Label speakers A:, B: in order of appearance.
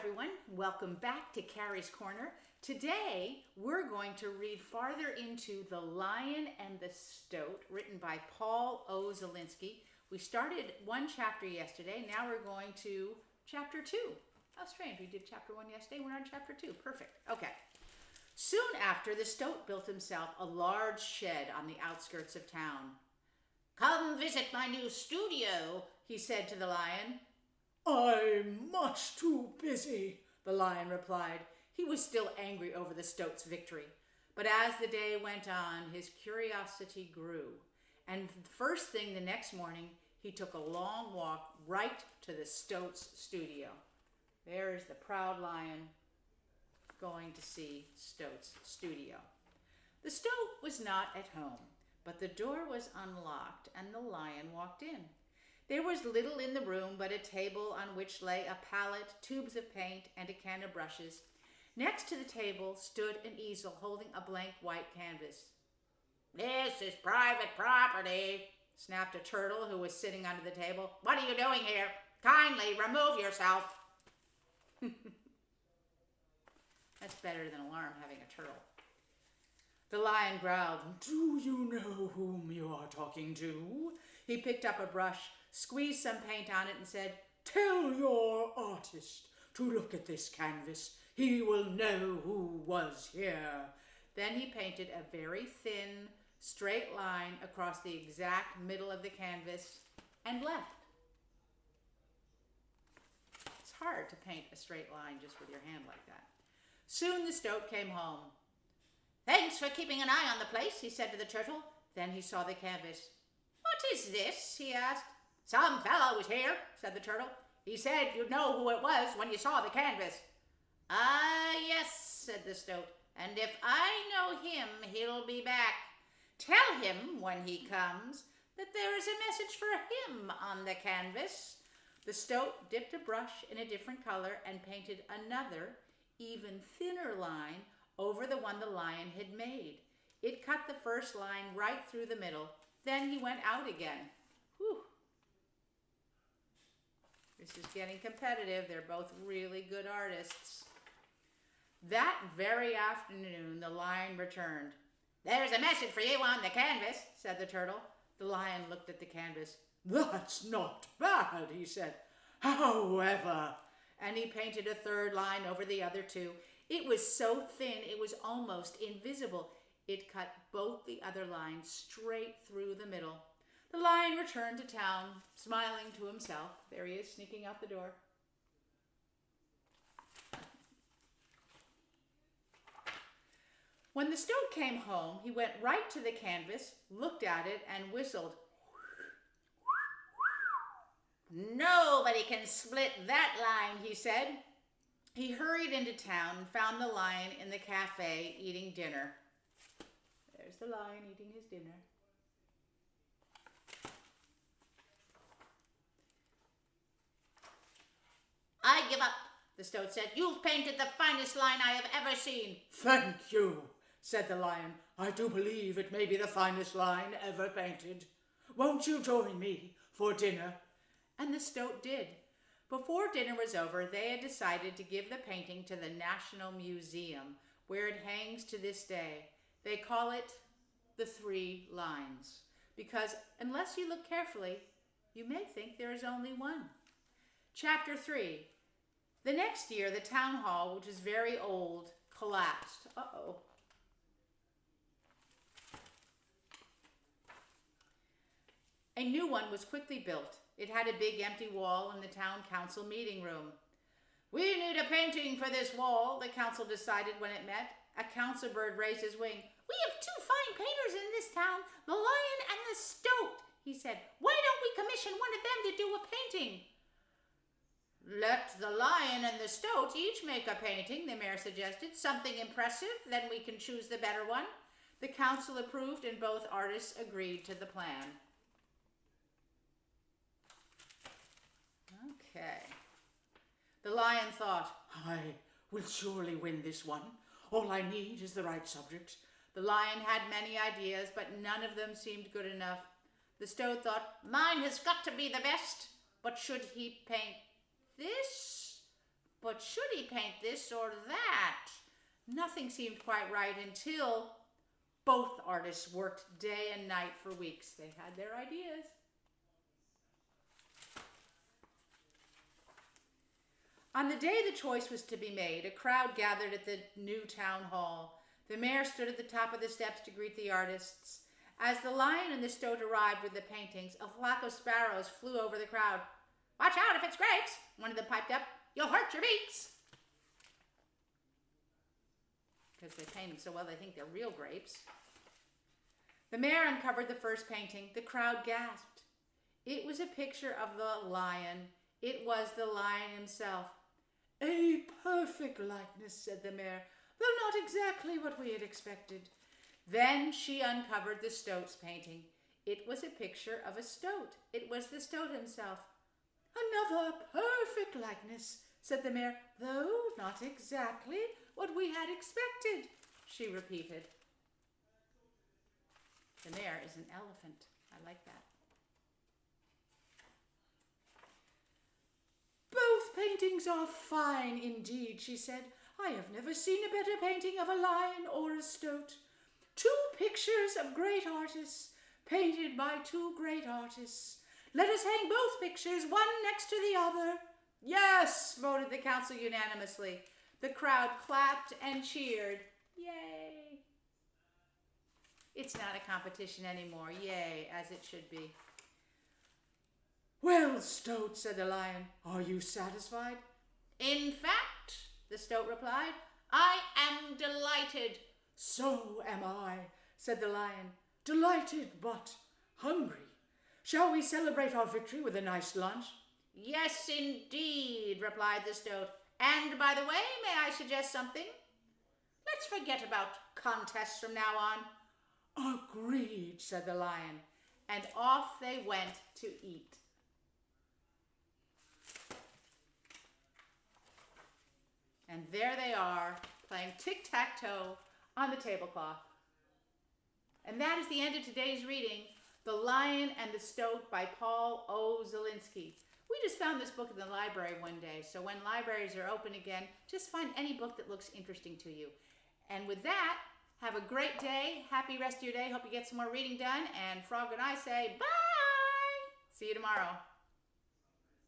A: everyone. Welcome back to Carrie's Corner. Today, we're going to read farther into The Lion and the Stoat, written by Paul O. Zelinsky. We started one chapter yesterday. Now we're going to chapter 2. How strange. We did chapter 1 yesterday. We're on chapter 2. Perfect. Okay. Soon after, the Stoat built himself a large shed on the outskirts of town. "Come visit my new studio," he said to the lion.
B: "I'm much too busy,"
A: the lion replied. He was still angry over the Stoat's victory. But as the day went on, his curiosity grew. And first thing the next morning, he took a long walk right to the Stoat's studio. There is the proud lion going to see Stoat's studio. The Stoat was not at home, but the door was unlocked and the lion walked in. There was little in the room but a table on which lay a palette, tubes of paint, and a can of brushes. Next to the table stood an easel holding a blank white canvas. "This is private property," snapped a turtle who was sitting under the table. "What are you doing here? Kindly remove yourself." That's better than Alarm having a turtle. The lion growled.
B: "Do you know whom you are talking to?"
A: He picked up a brush, squeezed some paint on it, and said,
B: "Tell your artist to look at this canvas. He will know who was here."
A: Then he painted a very thin, straight line across the exact middle of the canvas and left. It's hard to paint a straight line just with your hand like that. Soon the Stoat came home. "Thanks for keeping an eye on the place," he said to the turtle. Then he saw the canvas. "What is this?" he asked. "Some fellow was here," said the turtle. "He said you'd know who it was when you saw the canvas." "Ah, yes," said the Stoat, "and if I know him, he'll be back. Tell him, when he comes, that there is a message for him on the canvas." The Stoat dipped a brush in a different color and painted another, even thinner line over the one the lion had made. It cut the first line right through the middle. Then he went out again. Whew. This is getting competitive. They're both really good artists. That very afternoon, the lion returned. "There's a message for you on the canvas," said the turtle. The lion looked at the canvas.
B: "That's not bad," he said. "However,"
A: and he painted a third line over the other two. It was so thin it was almost invisible. It cut both the other lines straight through the middle. The lion returned to town, smiling to himself. There he is, sneaking out the door. When the Stoat came home, he went right to the canvas, looked at it, and whistled. "Nobody can split that line," he said. He hurried into town and found the lion in the cafe eating dinner. There's the lion eating his dinner. "I give up," the Stoat said. "You've painted the finest line I have ever seen."
B: "Thank you," said the lion. "I do believe it may be the finest line ever painted. Won't you join me for dinner?"
A: And the Stoat did. Before dinner was over, they had decided to give the painting to the National Museum, where it hangs to this day. They call it the Three Lines, because unless you look carefully, you may think there is only one. Chapter 3. The next year, the town hall, which was very old, collapsed. Uh-oh. A new one was quickly built. It had a big empty wall in the town council meeting room. "We need a painting for this wall," the council decided when it met. A council bird raised his wing. "We have two fine painters in this town, the Lion and the Stoat," he said. "Why don't we commission one of them to do a painting?" "Let the Lion and the Stoat each make a painting," the mayor suggested. "Something impressive, then we can choose the better one." The council approved and both artists agreed to the plan. Okay. The lion thought,
B: "I will surely win this one. All I need is the right subject."
A: The lion had many ideas, but none of them seemed good enough. The Stoat thought, "Mine has got to be the best. But should he paint this? But but should he paint this or that? Nothing seemed quite right until both artists worked day and night for weeks. They had their ideas. On the day the choice was to be made, a crowd gathered at the new town hall. The mayor stood at the top of the steps to greet the artists. As the Lion and the Stoat arrived with the paintings, a flock of sparrows flew over the crowd. "Watch out if it's grapes," one of them piped up. "You'll hurt your beaks." Because they paint them so well, they think they're real grapes. The mayor uncovered the first painting. The crowd gasped. It was a picture of the lion. It was the lion himself.
B: "A perfect likeness," said the mayor, "though not exactly what we had expected."
A: Then she uncovered the Stoat's painting. It was a picture of a stoat. It was the Stoat himself.
B: "Another perfect likeness," said the mayor, "though not exactly what we had expected," she repeated.
A: The mayor is an elephant. I like that.
B: "Both paintings are fine indeed," she said. "I have never seen a better painting of a lion or a stoat. Two pictures of great artists, painted by two great artists. Let us hang both pictures, one next to the other."
A: "Yes," voted the council unanimously. The crowd clapped and cheered. Yay! It's not a competition anymore. Yay, as it should be.
B: "Well, Stoat," said the lion, "are you satisfied?"
A: "In fact," the Stoat replied, "I am delighted."
B: "So am I," said the lion. "Delighted, but hungry. Shall we celebrate our victory with a nice lunch?"
A: "Yes, indeed," replied the Stoat. "And by the way, may I suggest something? Let's forget about contests from now on."
B: "Agreed," said the lion.
A: And off they went to eat. And there they are, playing tic-tac-toe on the tablecloth. And that is the end of today's reading, The Lion and the Stoat by Paul O. Zelinsky. We just found this book in the library one day, so when libraries are open again, just find any book that looks interesting to you. And with that, have a great day, happy rest of your day, hope you get some more reading done, and Frog and I say bye! See you tomorrow.